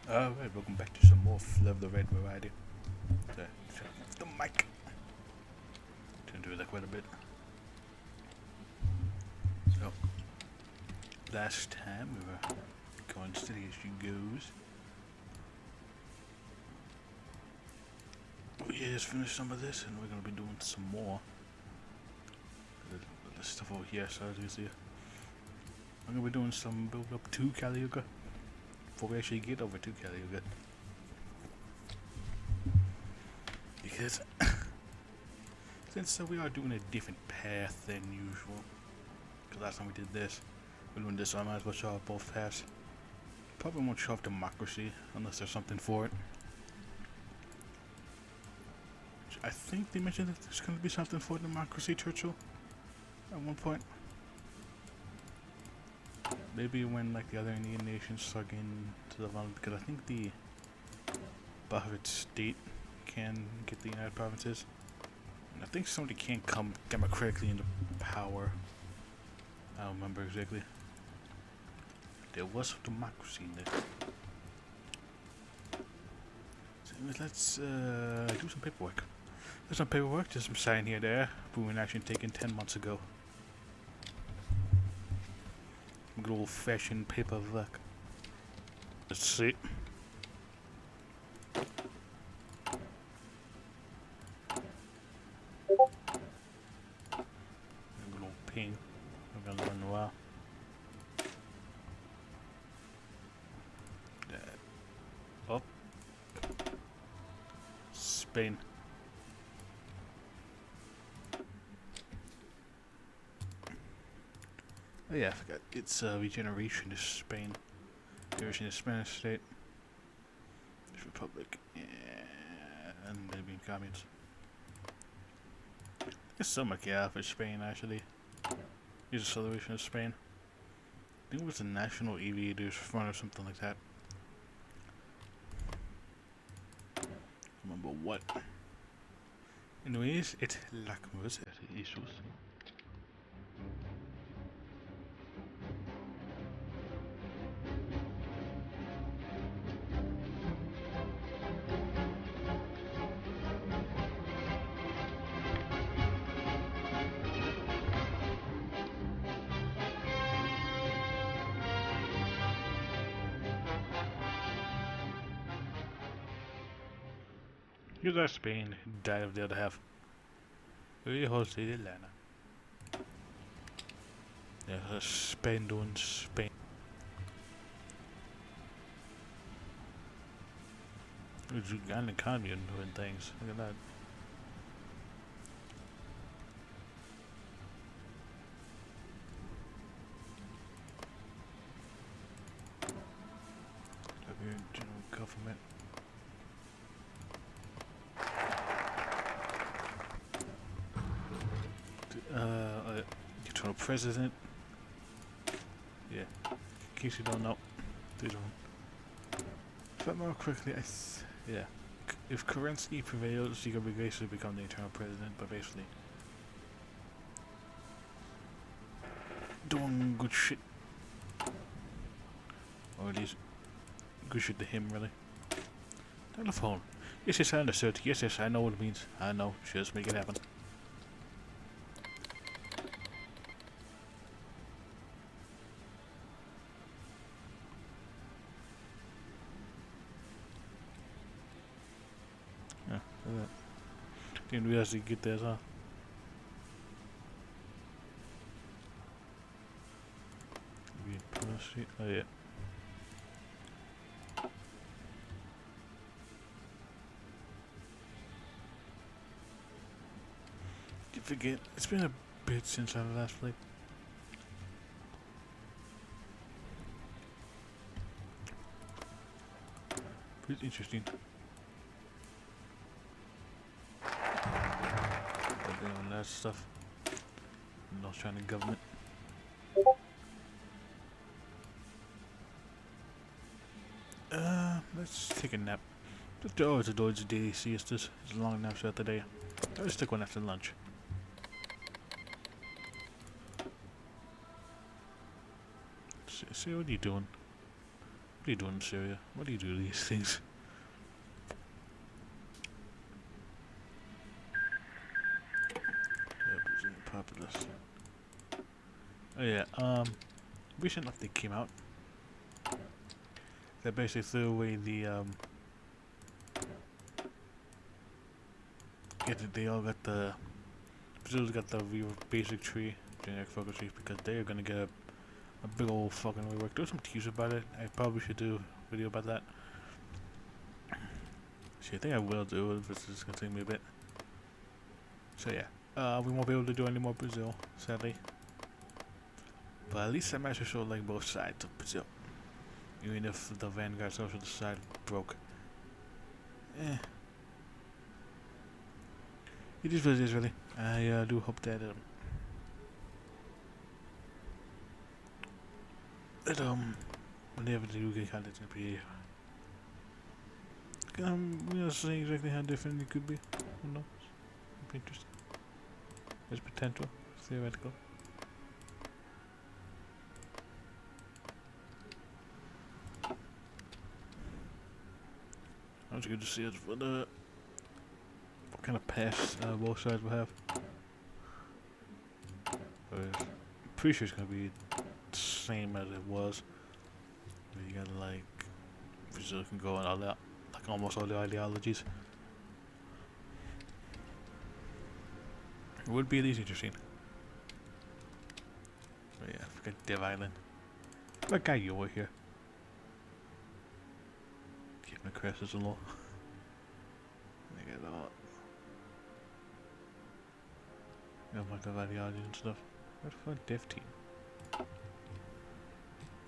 Alright, welcome back to some more Flav the Red Variety. Turn off the mic. Tend to do that quite a bit. So, last time we were going steady as she goes. We just finished some of this and we're going to be doing some more. The stuff over here, so as you see. I'm going to be doing some build up to cail yuga before we actually get over to cail yuga. Because since we are doing a different path than usual, because last time we did this, we're doing this, so I might as well show off both paths. Probably won't show off democracy unless there's something for it. I think they mentioned that there's going to be something for democracy, Churchill, at one point. Maybe when like the other Indian nations start getting to the level, because I think the Bharat state can get the United Provinces. And I think somebody can't come democratically into power. I don't remember exactly. There was some democracy in there. So let's do some paperwork. There's some paperwork, just some sign here there. Proven action taken 10 months ago. Good old fashioned paperwork. Let's see. Good old ping. We're gonna learn a while. Up. Spain. Oh yeah, I forgot. It's regeneration to Spain. Regeneration to Spanish state. Republic. And maybe communes. It's so much yeah for Spain actually. Use a celebration of Spain. I think it was the National Aviators Front or something like that. Remember what? Anyways, it's Lakmus issues. Here's our Spain, died of the other half. We hosted Atlanta. Yeah, Spain doing Spain. And the commune doing things. Look at that. General government. Eternal president. Yeah. In case you don't know. They don't. If I remember correctly, yeah. If Kerensky prevails, he can basically become the eternal president, but basically doing good shit. Or at least good shit to him, really. Telephone. Yes, yes, I understood. Yes, yes, I know what it means. I know. Just make it happen. Yeah, didn't realize you get there as well. Oh yeah. You forget, it's been a bit since I last played. Pretty interesting. Doing that stuff. Not trying to government. Let's take a nap. Oh, it's a Dodge daily siestas. It's a long nap throughout the day. I'll just take one after lunch. See what are you doing? What are you doing, Syria? What do you do to these things? Populous. Oh yeah, recent update came out. They basically threw away the they all got the Brazil's got the real basic tree, generic focus tree, because they're gonna get a big old fucking rework. There's some teasers about it. I probably should do a video about that. See, I think I will do it, but it's gonna take me a bit. So yeah, we won't be able to do any more Brazil, sadly. But at least I managed to show like both sides of Brazil. Even if the Vanguard social side broke. It is what it is, really. I do hope that whenever the yuga content is gonna be we don't see exactly how different it could be. Who knows? It'd be interesting. There's potential, theoretical. It's good to see what kind of pass both sides will have. I'm pretty sure it's gonna be the same as it was. Where you got like Brazil can go on all that, like almost all the ideologies. It would be at least interesting. But yeah, forget Dev Island. What guy you over here? Keep my crosses low. I get all. Oh my god, ideology and stuff. What the fuck, Dev Team?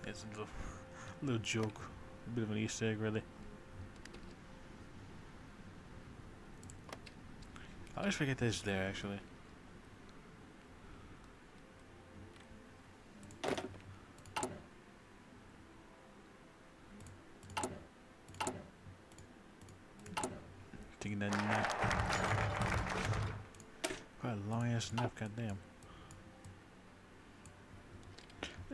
It's a little joke, a bit of an Easter egg, really. I always forget this there, actually. Taking that nap. Quite a long ass nap, goddamn.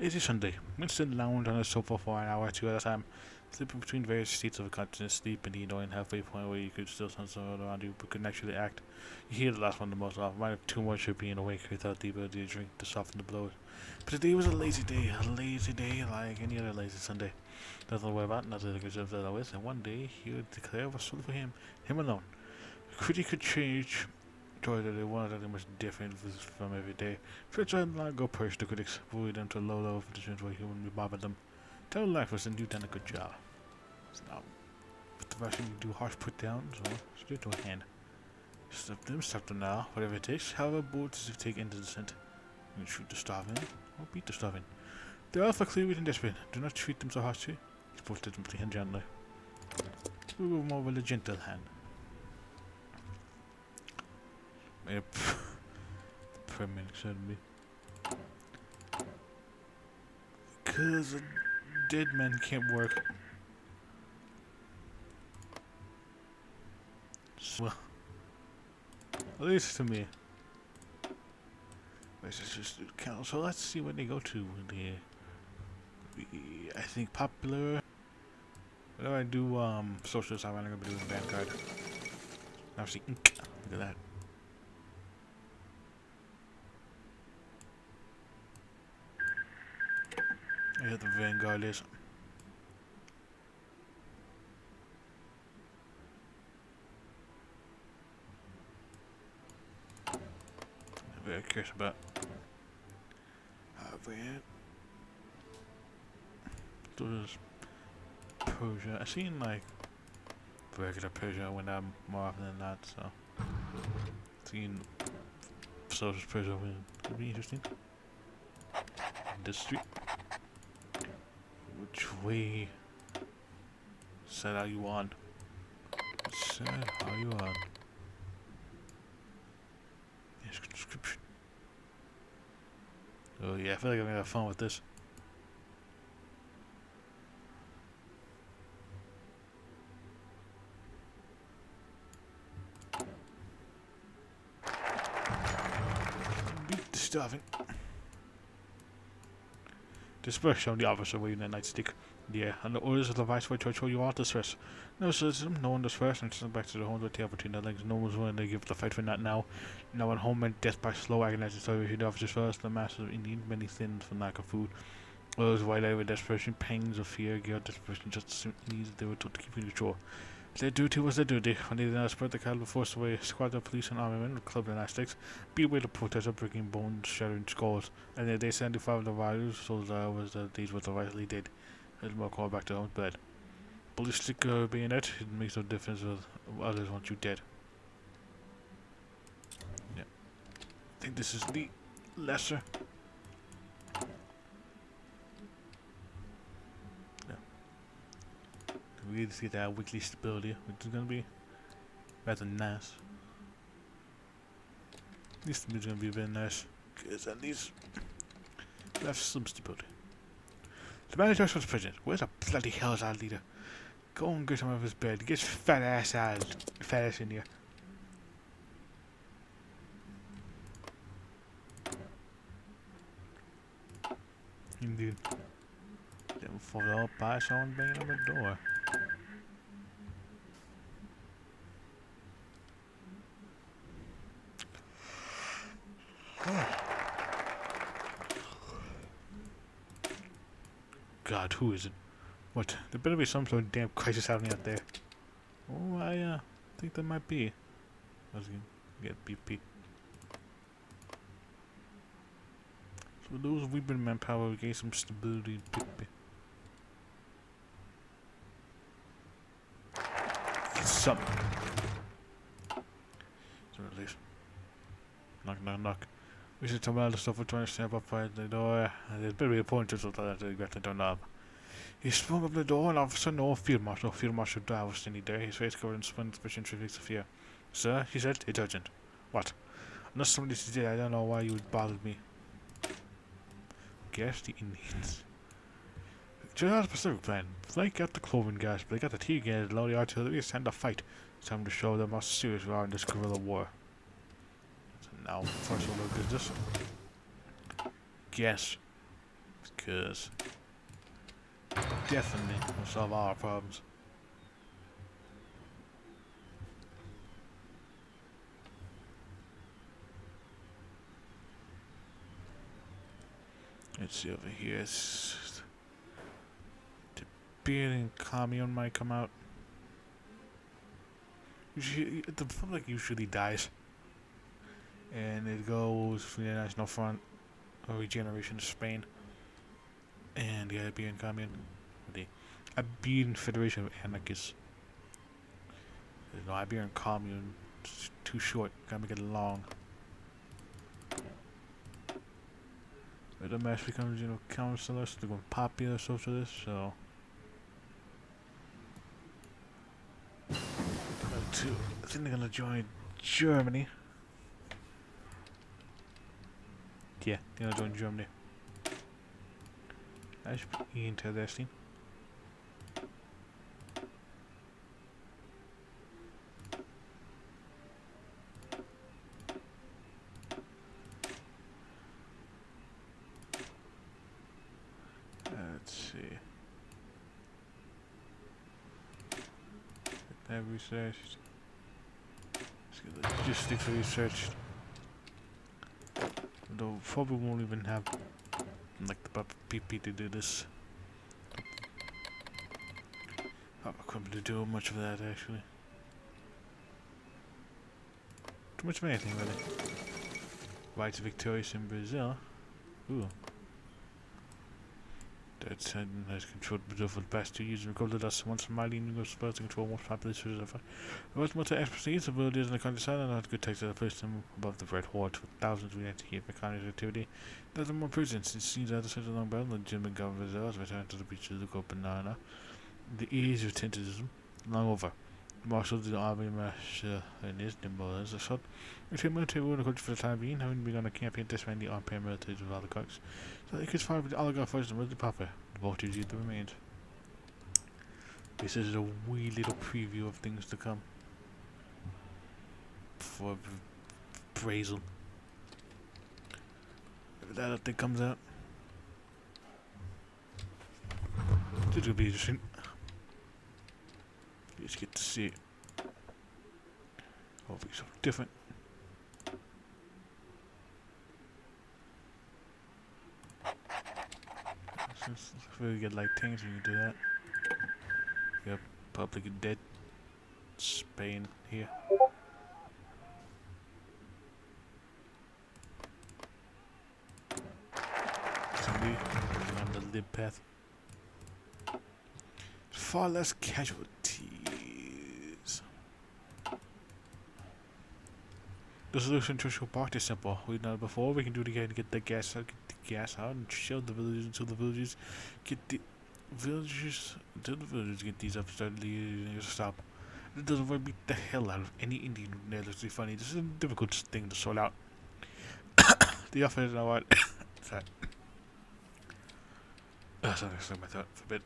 It is Sunday. Winston lounged on a sofa for an hour or two at a time, slipping between various states of consciousness, sleep and the annoying halfway point where you could still sense someone around you but couldn't actually act. You hear the last one the most often, might have too much of being awake without the ability to drink to soften the blow. But today was a lazy day like any other lazy Sunday. Nothing to worry about, nothing to concern himself with, and one day he would declare was solely for him alone. A critic could change that they wanted something much different from every day. Fritz had long ago pushed the critics, bullied them to low level positions where he wouldn't be bothered them. Tell life was and you've done a good job. So now, with the Russian do harsh put downs, or straight to a hand. Stop them now, whatever it takes, however bold as you take into descent. You can shoot the starving, or beat the starving. They're all for clear and desperate. Do not treat them so harshly. He's supposed to simply and gently. We were more with a gentle hand. Yep. Permanent suddenly. Because a dead man can't work. So, at least to me. This is just count. So let's see what they go to. I think popular. Whenever I do socialist, I'm gonna be doing Vanguard. Now see ink. Look at that. I hit the Vanguard is. I'm very curious about so there's Persia. I've seen like regular Persia when I'm more often than not, so seen socialist Persia when could be interesting. Industry. Which way? Said how you on? Said how you on? Yes, description. Oh yeah, I feel like I'm gonna have fun with this. Beat the stuffing. Disperse, shouted the officer waving a nightstick. Yeah, and the orders of the Viceroy Churchill, you all disperse. No citizen, no one disperse, and sent back to the home with the tail between their legs. No one's willing to give the fight for that now. Now at home meant death by slow agonizing starvation. The officers first, the masses of Indians, many thin from lack of food. Others wide-eyed with desperation, pangs of fear, guilt, desperation, just needs they were told to keep in control. Their duty was their duty. When they did not spread the cattle, were forced away. Squads of police and army men with clubs and sticks beat away the protesters, breaking bones, shattering skulls. And the day 75 of the values, so was the days what the rightly did. As more called back to home's bed. Ballistic bayonet, it makes no difference with others want you dead. Yeah. I think this is the lesser. We need to get that weekly stability, which is gonna be rather nice. At least it's gonna be very nice, because at least we have some stability. The manager was president. Where the bloody hell is our leader? Go and get him out of his bed. Get his fat ass out. Fat ass in here. Indeed. Then followed up by someone banging on the door. God, who is it? What? There better be some sort of damn crisis happening out there. Oh, I think there might be. I was gonna get BP. So those weeping manpower we gave some stability. BP. Get something. So at least. Knock, knock, knock. We should tell all the stuff we're trying to step up by the door. There's better be a point to that to get the door knob. He sprung up the door and all of a sudden, oh, Field Marshal Dow was standing there, his face covered in sweat and expression trifix of fear. Sir, he said, it's urgent. What? Unless somebody today, I don't know why you bothered me. Guess the Indians. Just a specific plan. Flank out the cloven gas, break out the tea gas, load the artillery, and send a fight. It's time to show them how serious we are in this guerrilla war. So now, first order of business. Guess. Because definitely will solve all our problems. Let's see over here. The Bearding Commune might come out. Usually, the public usually dies. And it goes for the National Front or Regeneration of Spain. And the Iberian Commune. The Iberian Federation of Anarchists. There's no Iberian Commune. It's too short. Gotta make it long. But the mass becomes, councilors. They're going popular socialists, so. I think they're gonna join Germany. Yeah, they're gonna join Germany. That should be interesting. Let's see. Get that researched. Let's get the logistics researched. Though probably won't even have like the proper PP to do this. Not equipped to do much of that actually. Too much of anything really. Rights victorious in Brazil. Ooh. That Satan has controlled Brazil for the past 2 years and recorded us once mighty and was supposed to control most populous cities of the most multi expertise abilities in the countryside and not good takes that placed them above the Red Horde with thousands of to keep economic activity. There's more prisons. It seems that the city along Bell, the German government Brazil has returned to the beaches of the Banana. The ease of tentatism long over. Marshal the army marshal and his nimble as a shot. If military rule in the country for the time being, having begun a campaign to disband the armed paramilitaries of oligarchs. So they could fight with the oligarch first and really proper. The voltage yet remains. This is a wee little preview of things to come. For Brazil. If that thing comes out. This will be interesting. You just get to see it. Hopefully something different. Since we get like things, we can do that. Yep, public dead. Spain here. Zombie on the lib path. Far less casualties. The solution to Churchill Park is simple. We've done it before. We can do it again. Get the gas out, and shield the villagers until the villagers get the villagers get these up started to stop. It doesn't want to beat the hell out of any Indian who needlessly funny. This is a difficult thing to sort out. The offer is now what? Sorry. Sorry, I stuck my throat for a bit.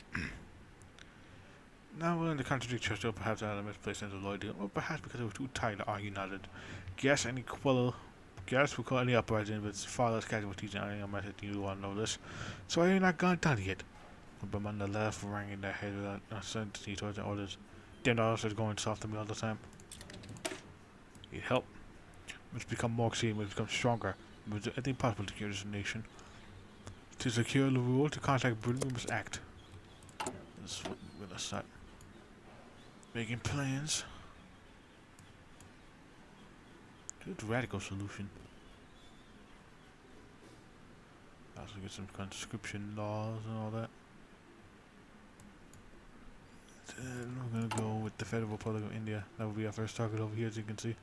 Now we're in the contradict Churchill, perhaps out of misplaced sense of loyalty, or perhaps because we were too tired to argue nodded. Gas will call any uprising, but it's far less casualties than any method you want to know this. So I ain't not gone done yet. But on the left, rang their head without uncertainty towards the orders. Damn dollars is going soft to me all the time. Need help. Must become more extreme, must become stronger. Must do anything possible to secure this nation. To secure the rule, to contact Britain, we must act. This is what we're gonna start making plans. Good radical solution. Also get some conscription laws and all that. Then we're gonna go with the Federal Republic of India. That will be our first target over here, as you can see.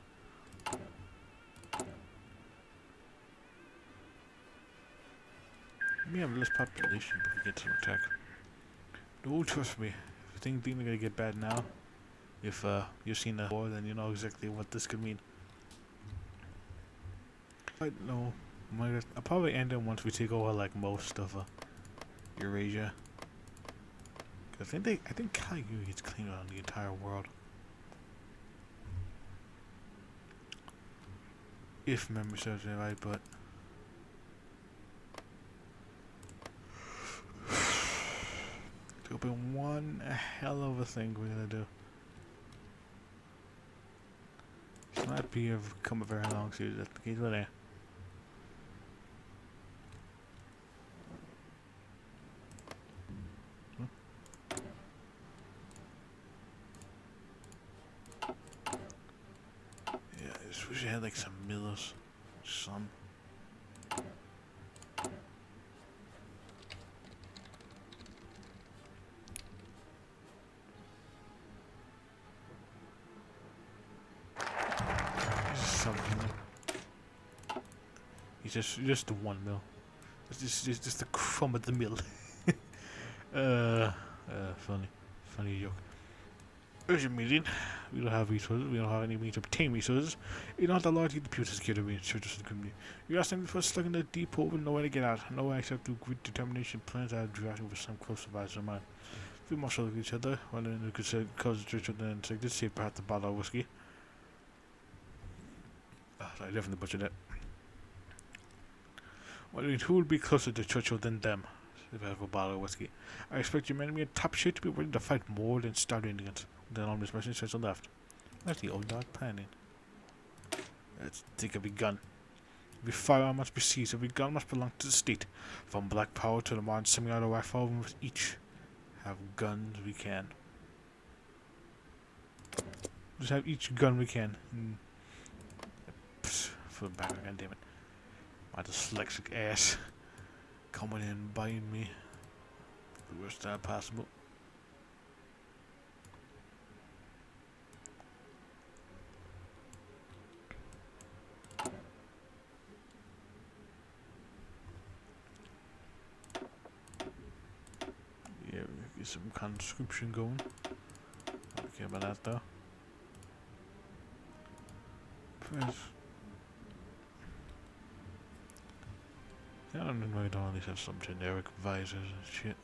We have less population, but we get some attack. Don't trust me. If you think things are gonna get bad now, if you've seen the war, then you know exactly what this could mean. I know. I'll probably end it once we take over like most of Eurasia. I think cail gets cleaned on the entire world. If memory serves me right, but it'll be one hell of a thing we're gonna do. This might become a very long series at the case, but I wish I had like some millers. Some. He's just the one mill. It's just the crumb of the mill. Funny joke. Urgent meeting. We don't have resources. We don't have any means to obtain resources. We don't have the loyalty to pure security and churches and community. We asked them for stuck in the deep hole with nowhere to get out. No way except through grit determination. Plans are drafting with some close advisor of mine. We must look at each other. One of them could say, close the church and say, let's see perhaps the bottle of whiskey. I definitely butchered it. Who would be closer to Churchill than them? If I have a bottle of whiskey. I expect your enemy in top shape to be ready to fight more than starving Indians. Then on this message says the left. That's the old dog planning. Let's take every gun. Every firearm must be seized. Every gun must belong to the state. From black power to the modern semi-auto rifle, we must each have guns we can. Just have each gun we can. For the back, god damn it. My dyslexic ass coming in and biting me the worst time possible. Yeah, we get some conscription going. I don't care about that though. First, I don't know why we don't at least have some generic visors and shit.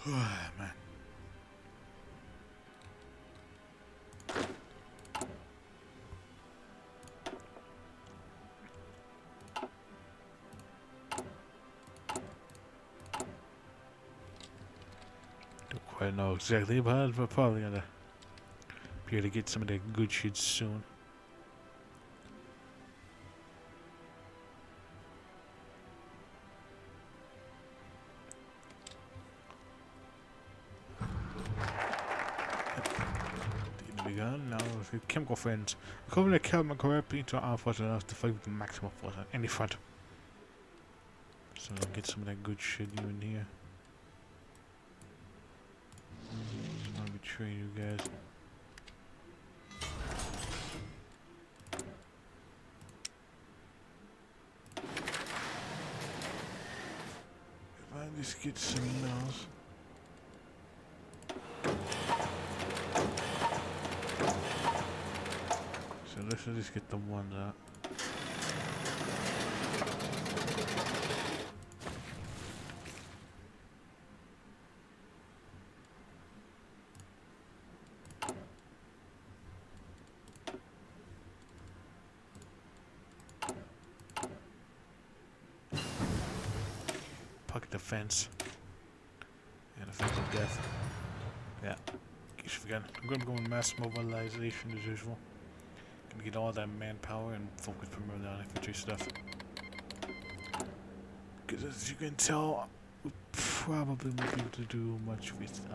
Man. quite know exactly, but we're probably gonna be able to get some of that good shit soon. Now, with chemical friends, recovering the chemical correctly into our force enough to fight with the maximum force on any front. So I'll get some of that good shit in here. I'll betray you guys. If I just get some nails. So let's just get the ones out. Pocket defense. And offensive death. Yeah. In case you forgot, I'm gonna go in mass mobilization as usual. Gonna get all that manpower and focus primarily on infantry stuff. Because as you can tell, we probably won't be able to do much with should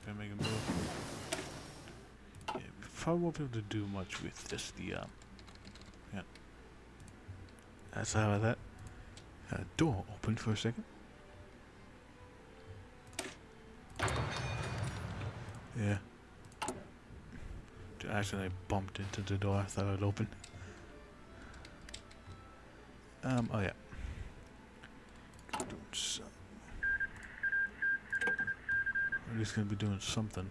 I make a move? Yeah, we probably won't be able to do much with just the yeah. That's how that door opened for a second. Yeah. Actually, I bumped into the door. I thought it would open. Oh yeah. I'm just gonna be doing something.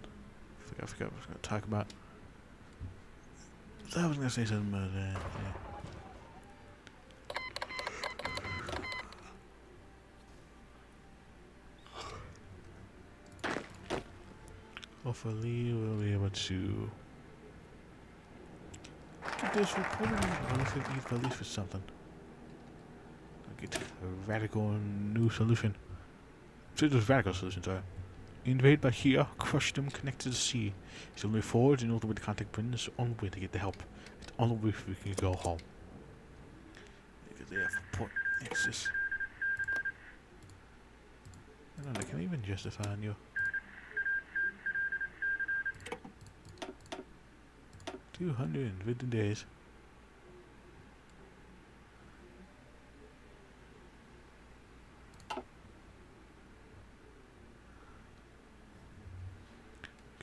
I forgot what I was gonna talk about. I was gonna say something about that. Yeah. Hopefully we'll be able to get this recorded at least for something. I'll get a radical new solution. So it was radical solution, sorry. Invade by here, crush them, connect to the sea. It's the only way forward, in order with the contact Britain, it's the only way to get the help. It's the only way we can go home. Because they have port access. I don't know, can I even justify on you? 250 days.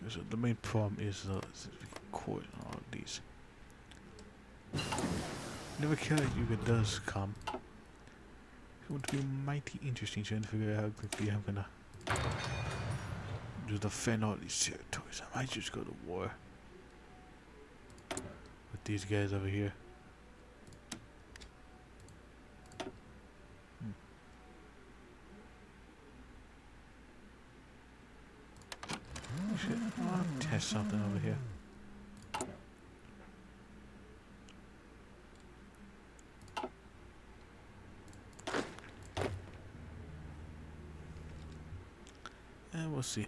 So the main problem is we can coil all of these. Never care that yuga does come. It's going to be mighty interesting trying to figure out how quickly I'm gonna just defend all these territories. I might just go to war with these guys over here. I'll test something over here. And we'll see.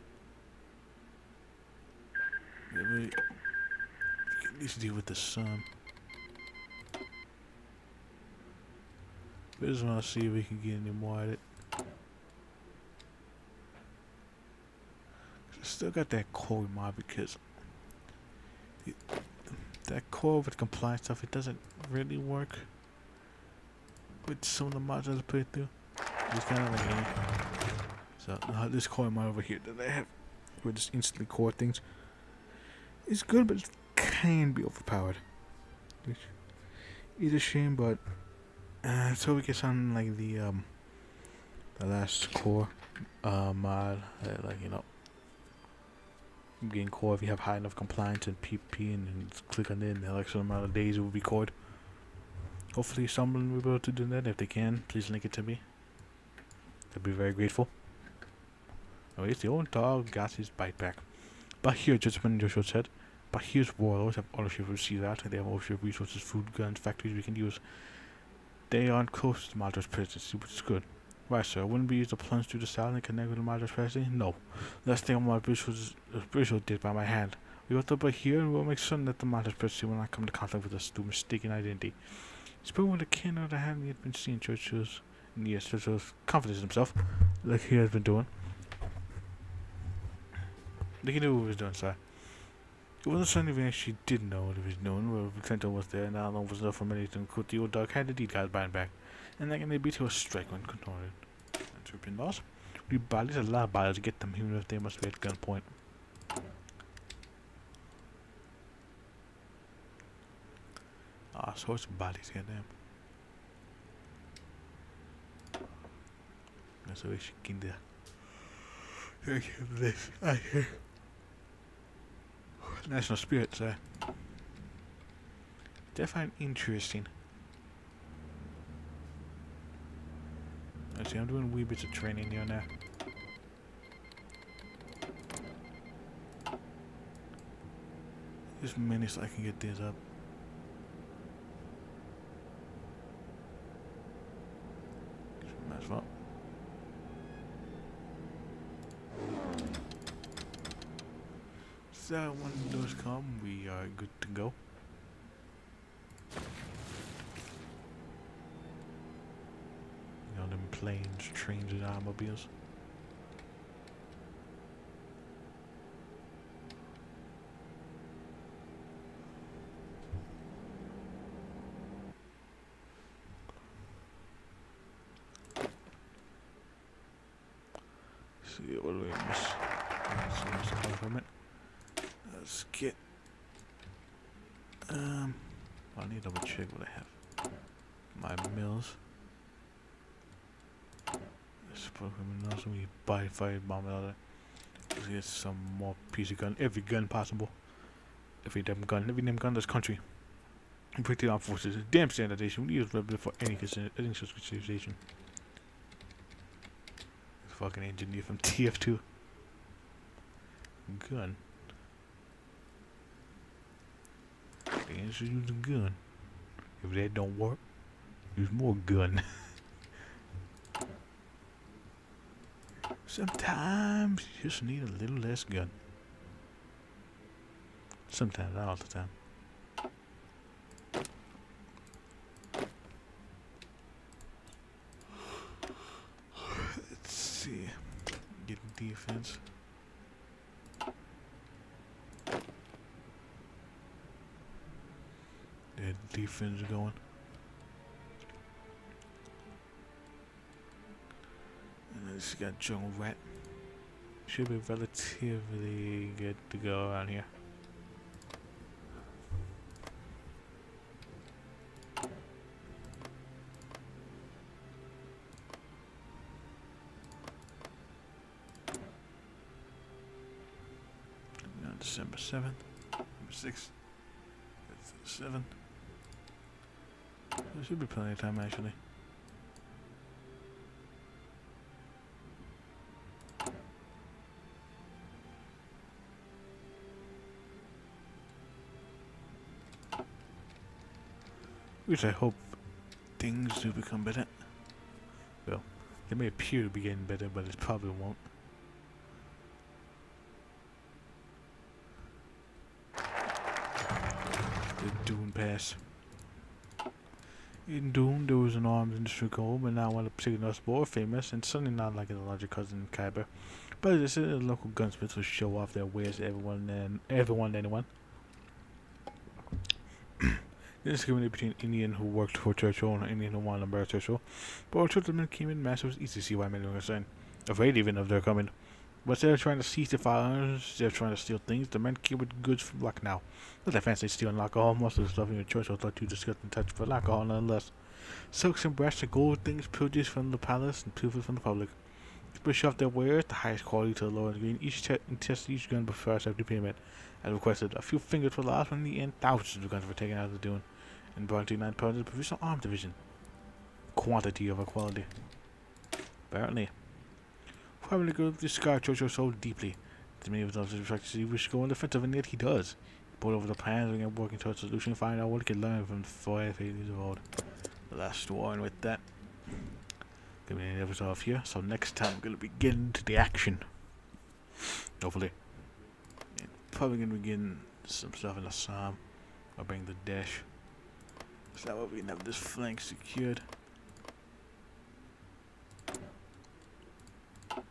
Maybe we can at least deal with the sun. We just want to see if we can get any more at it. Still got that core mod because that core with compliance stuff, it doesn't really work with some of the mods I put it through. It's kind of like so this core mod over here that I have where just instantly core things is good, but it can be overpowered, which is a shame. But so we get something like the last core mod, like you know. Getting core if you have high enough compliance and PP and click on it in the extra amount of days it will be cored. Hopefully someone will be able to do that. If they can, please link it to me. I'd be very grateful. Oh, yes, the old dog got his bite back. But here, just when Joshua said, but here's warlords have ownership of sea that. They have ownership of resources, food, guns, factories we can use. They aren't close to the Madras presidency, which is good. Right, sir. Wouldn't be easy to plunge through the south and connect with the Madras presidency? No. Last thing on my visual did by my hand. We got up here and we'll make certain that the Madras presidency will not come into contact with us through mistaken identity. Spoken with a candor that hadn't yet been seen. Churchill's confidence in himself, like he has been doing. Like he knew what he was doing, sir. It wasn't something we actually did know what he was doing. Well, Clinton was there, and not long was enough for many to quote the old dog had the deed guys by and back. And that can they beat to a strike when confronted. That's European laws. We bodies a lot of bodies to get them, even if they must be at gunpoint. Ah, sorts of bodies, goddamn. That's what we should get there. I hear. National spirit, sir. Definitely interesting. Let's see, I'm doing wee bits of training here now. Just minutes I can get this up. Might as well. So when those come, we are good to go. You know, them planes, trains, and automobiles. See what do we miss? Let's get. I need to double check what I have. My mills. Let's put them in. Also, we buy fire bomb out of it. Let's get some more PC gun. Every gun possible. Every damn gun in this country. And break the armed forces. Damn standardization. We use rebel for any consideration. Fucking engineer from TF2. Gun. The answer is use a gun. If that don't work, use more gun. Sometimes you just need a little less gun. Sometimes, not all the time. Let's see. Getting defense. Defense going. And then this got jungle rat. Should be relatively good to go around here. Now December 7th, December 6th, 7th. There should be plenty of time actually. Which I hope things do become better. Well, they may appear to be getting better, but it probably won't. The Dune Pass. In Doom, there was an arms industry goal, but now one of the particular more famous, and certainly not like a larger cousin Kyber. But this is a local gunsmiths will show off their wares to everyone and anyone. This discrimination between Indian who worked for Churchill and Indian who wanted to murder Churchill. But when Churchill came in mass, it was easy to see why many were concerned. Afraid even of their coming. But instead of trying to seize the firearms, instead of trying to steal things, the men came with goods from Lucknow. Not that fancy stealing alcohol, most of the stuff in the Churchill thought too disgusting to touch for alcohol nonetheless. Silks and brass and gold things pillaged from the palace and pilfered from the public. People shoved their wares, the highest quality to the lower degree, and tested each gun before accepting payment. As requested, a few fingers were lost, but in the end, thousands of guns were taken out of the dune and brought to 9 pounds of the Provisional Arms Division. Quantity over quality. Apparently. Probably could discard Churchill so deeply that many of those instructions he wished to go on defensive, and yet he does. He pulled over the plans and began working towards a solution, finding out what he could learn from the 4 failures of old. last one with that. Gonna be the episode off here. So next time we're gonna begin to the action. Hopefully. And probably gonna begin some stuff in the Assam. I'll bring the dash. So that way we can have this flank secured. At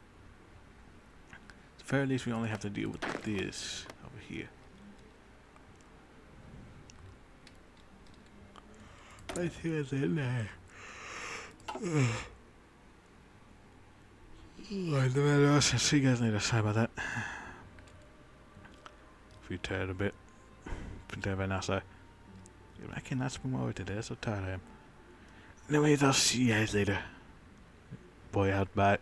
the very least we only have to deal with this over here. Right here's in there. Right, no matter else, I'll see you guys later. Sorry about that. If you're tired a bit. Been tired by now, so I cannot swim over today. I'm so tired I am. Anyways, I'll see you guys later. Boy out, bye.